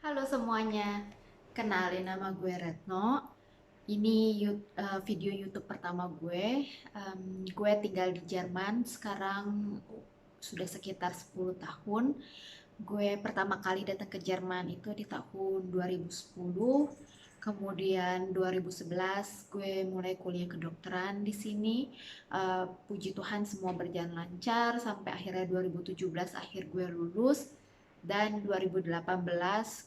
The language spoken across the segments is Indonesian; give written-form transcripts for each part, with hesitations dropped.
Halo semuanya, kenalin nama gue Retno. Ini video YouTube pertama gue. Gue tinggal di Jerman sekarang sudah sekitar 10 tahun. Gue pertama kali datang ke Jerman itu di tahun 2010. Kemudian 2011 gue mulai kuliah kedokteran di sini. Puji Tuhan semua berjalan lancar sampai akhirnya 2017 akhir gue lulus dan 2018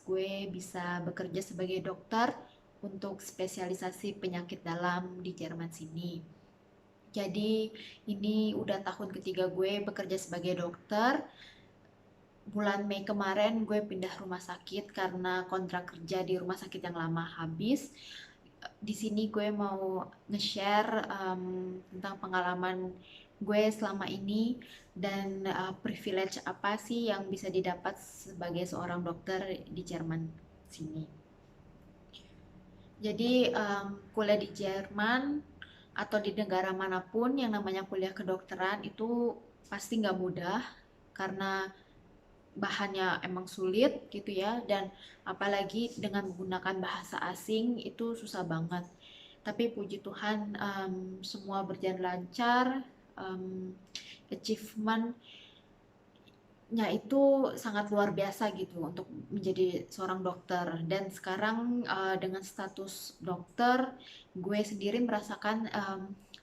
gue bisa bekerja sebagai dokter untuk spesialisasi penyakit dalam di Jerman sini. Jadi ini udah tahun ketiga gue bekerja sebagai dokter. Bulan Mei kemarin gue pindah rumah sakit karena kontrak kerja di rumah sakit yang lama habis. Di sini gue mau nge-share tentang pengalaman gue selama ini dan privilege apa sih yang bisa didapat sebagai seorang dokter di Jerman sini. Jadi kuliah di Jerman atau di negara manapun yang namanya kuliah kedokteran itu pasti nggak mudah karena bahannya emang sulit gitu ya, dan apalagi dengan menggunakan bahasa asing itu susah banget. Tapi puji Tuhan semua berjalan lancar. Achievementnya itu sangat luar biasa gitu untuk menjadi seorang dokter, dan sekarang dengan status dokter gue sendiri merasakan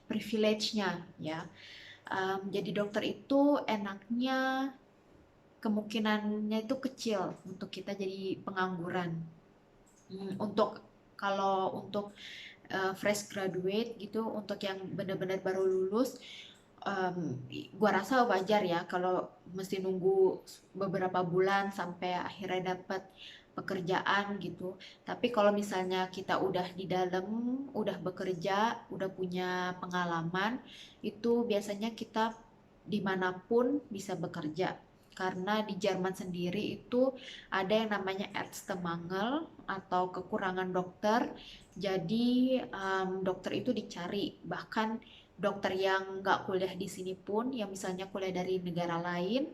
privilege-nya ya. Jadi dokter itu enaknya kemungkinannya itu kecil untuk kita jadi pengangguran. Untuk kalau untuk fresh graduate gitu, untuk yang benar-benar baru lulus, um, gua rasa wajar ya kalau mesti nunggu beberapa bulan sampai akhirnya dapat pekerjaan gitu. Tapi kalau misalnya kita udah di dalam, udah bekerja, udah punya pengalaman, itu biasanya kita dimanapun bisa bekerja. Karena di Jerman sendiri itu ada yang namanya Ärztemangel atau kekurangan dokter. Jadi dokter itu dicari. Bahkan dokter yang nggak kuliah di sini pun, yang misalnya kuliah dari negara lain,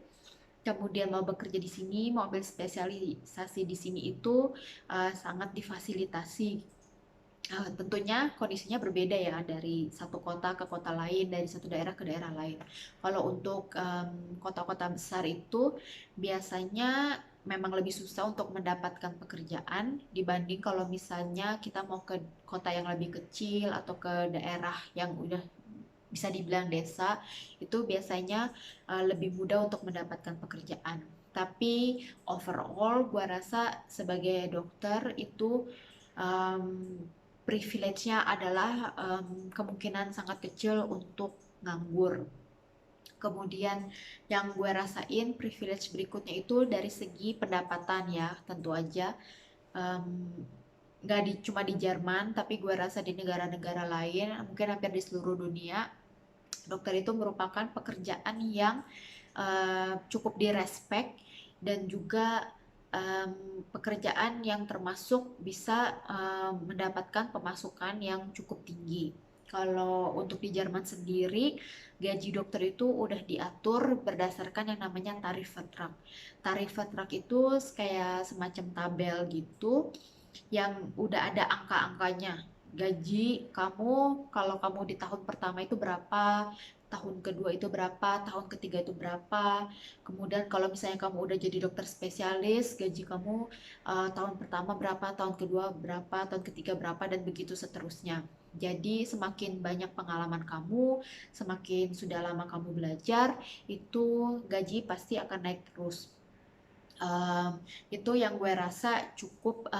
kemudian mau bekerja di sini, mau ambil spesialisasi di sini itu sangat difasilitasi. Tentunya kondisinya berbeda ya dari satu kota ke kota lain, dari satu daerah ke daerah lain. Kalau untuk kota-kota besar itu biasanya memang lebih susah untuk mendapatkan pekerjaan dibanding kalau misalnya kita mau ke kota yang lebih kecil atau ke daerah yang udah bisa dibilang desa, itu biasanya lebih mudah untuk mendapatkan pekerjaan. Tapi overall, gua rasa sebagai dokter itu um, privilege-nya adalah kemungkinan sangat kecil untuk nganggur. Kemudian yang gue rasain privilege berikutnya itu dari segi pendapatan ya, tentu aja um, nggak cuma di Jerman, tapi gue rasa di negara-negara lain, mungkin hampir di seluruh dunia, dokter itu merupakan pekerjaan yang cukup direspek, dan juga pekerjaan yang termasuk bisa mendapatkan pemasukan yang cukup tinggi. Kalau untuk di Jerman sendiri, gaji dokter itu udah diatur berdasarkan yang namanya tarif vertrag. Tarif vertrag itu kayak semacam tabel gitu yang udah ada angka-angkanya. Gaji kamu kalau kamu di tahun pertama itu berapa, tahun kedua itu berapa, tahun ketiga itu berapa. Kemudian kalau misalnya kamu udah jadi dokter spesialis, gaji kamu tahun pertama berapa, tahun kedua berapa, tahun ketiga berapa, dan begitu seterusnya. Jadi semakin banyak pengalaman kamu, semakin sudah lama kamu belajar, itu gaji pasti akan naik terus. Um, itu yang gue rasa cukup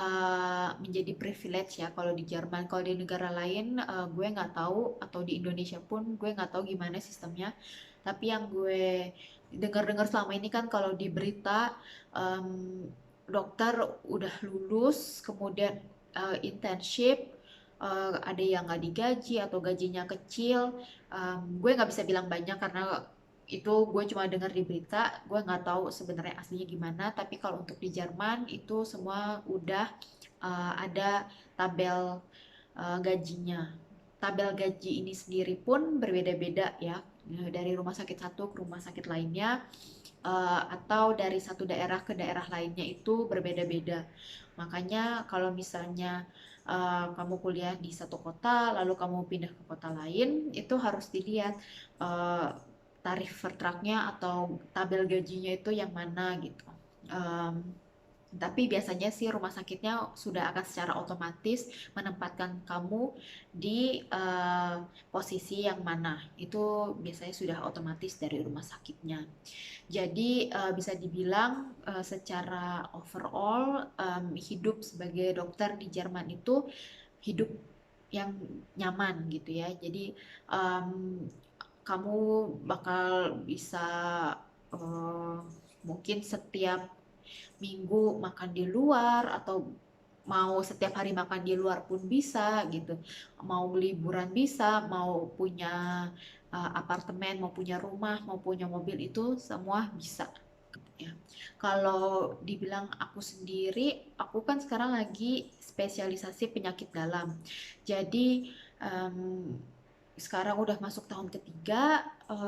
menjadi privilege ya kalau di Jerman. Kalau di negara lain gue nggak tahu, atau di Indonesia pun gue nggak tahu gimana sistemnya. Tapi yang gue dengar-dengar selama ini kan, kalau di berita um, dokter udah lulus kemudian internship, ada yang nggak digaji atau gajinya kecil. Gue nggak bisa bilang banyak karena itu gue cuma dengar di berita, gue nggak tahu sebenarnya aslinya gimana. Tapi kalau untuk di Jerman itu semua udah ada tabel gajinya. Tabel gaji ini sendiri pun berbeda-beda ya, dari rumah sakit satu ke rumah sakit lainnya. atau dari satu daerah ke daerah lainnya itu berbeda-beda. Makanya kalau misalnya kamu kuliah di satu kota, lalu kamu pindah ke kota lain, itu harus dilihat uh, tarif vertraknya atau tabel gajinya itu yang mana gitu. Um, tapi biasanya sih rumah sakitnya sudah akan secara otomatis menempatkan kamu di posisi yang mana. Itu biasanya sudah otomatis dari rumah sakitnya. Jadi bisa dibilang secara overall hidup sebagai dokter di Jerman itu hidup yang nyaman gitu ya. Jadi em, kamu bakal bisa eh, mungkin setiap minggu makan di luar atau mau setiap hari makan di luar pun bisa gitu. Mau liburan bisa, mau punya apartemen, mau punya rumah, mau punya mobil itu semua bisa ya. Kalau dibilang aku sendiri, aku kan sekarang lagi spesialisasi penyakit dalam. Jadi sekarang udah masuk tahun ketiga,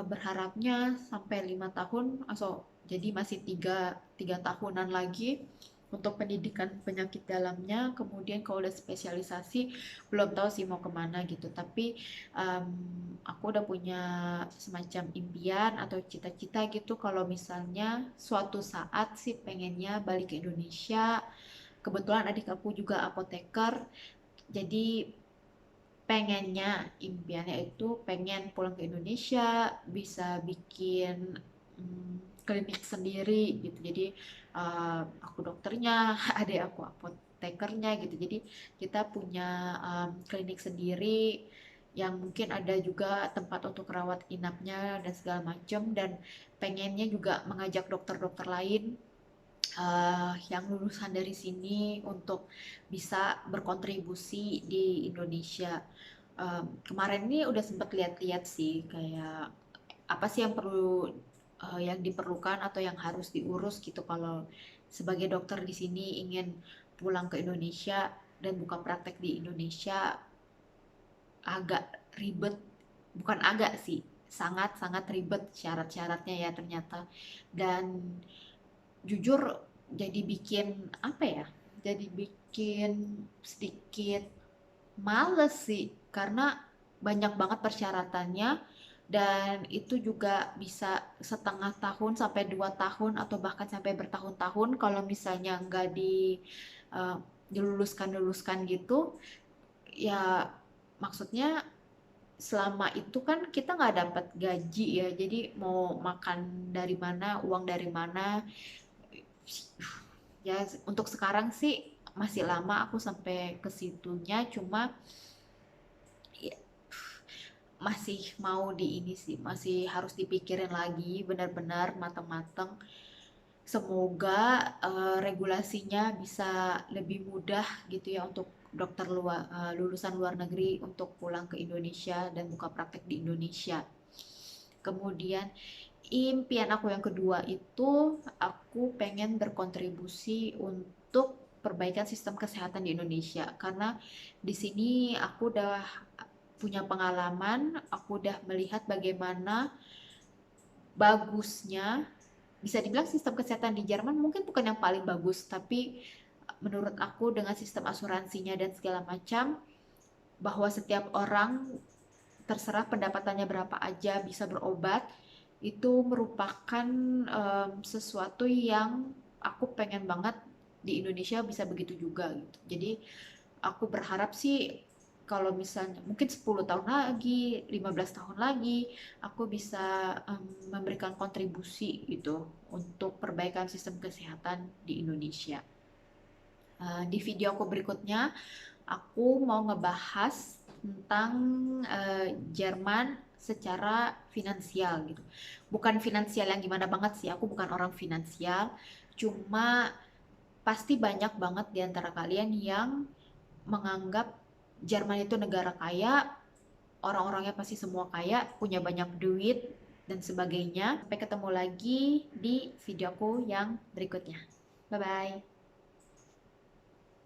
berharapnya sampai 5 tahun, atau jadi masih tiga tahunan lagi untuk pendidikan penyakit dalamnya. Kemudian kalau udah spesialisasi, belum tahu sih mau kemana gitu. Tapi um, aku udah punya semacam impian atau cita-cita gitu kalau misalnya suatu saat sih pengennya balik ke Indonesia. Kebetulan adik aku juga apoteker, jadi pengennya impiannya itu pengen pulang ke Indonesia bisa bikin klinik sendiri gitu. Jadi aku dokternya, adik aku apotekernya gitu. Jadi kita punya klinik sendiri yang mungkin ada juga tempat untuk rawat inapnya dan segala macam, dan pengennya juga mengajak dokter-dokter lain yang lulusan dari sini untuk bisa berkontribusi di Indonesia. Kemarin ini udah sempat lihat-lihat sih kayak apa sih yang perlu yang diperlukan atau yang harus diurus gitu kalau sebagai dokter di sini ingin pulang ke Indonesia dan buka praktek di Indonesia. Agak ribet, bukan agak sih, sangat-sangat ribet syarat-syaratnya ya ternyata. Dan jujur jadi bikin apa ya, jadi bikin sedikit males sih karena banyak banget persyaratannya, dan itu juga bisa setengah tahun sampai 2 tahun atau bahkan sampai bertahun-tahun kalau misalnya nggak eh, diluluskan gitu ya. Maksudnya selama itu kan kita nggak dapat gaji ya, jadi mau makan dari mana, uang dari mana ya. Untuk sekarang sih masih lama aku sampai ke situnya, cuma ya, masih mau di ini sih, masih harus dipikirin lagi benar-benar matang-matang. Semoga regulasinya bisa lebih mudah gitu ya untuk dokter lulusan luar negeri untuk pulang ke Indonesia dan buka praktek di Indonesia. Kemudian impian aku yang kedua itu aku pengen berkontribusi untuk perbaikan sistem kesehatan di Indonesia, karena di sini aku udah punya pengalaman, aku udah melihat bagaimana bagusnya, bisa dibilang sistem kesehatan di Jerman mungkin bukan yang paling bagus, tapi menurut aku dengan sistem asuransinya dan segala macam, bahwa setiap orang terserah pendapatannya berapa aja bisa berobat, itu merupakan sesuatu yang aku pengen banget di Indonesia bisa begitu juga gitu. Jadi aku berharap sih kalau misalnya mungkin 10 tahun lagi, 15 tahun lagi, aku bisa memberikan kontribusi gitu untuk perbaikan sistem kesehatan di Indonesia. Di video aku berikutnya, aku mau ngebahas tentang Jerman secara finansial gitu. Bukan finansial yang gimana banget sih, aku bukan orang finansial, cuma pasti banyak banget di antara kalian yang menganggap Jerman itu negara kaya, orang-orangnya pasti semua kaya, punya banyak duit, dan sebagainya. Sampai ketemu lagi di videoku yang berikutnya. Bye-bye.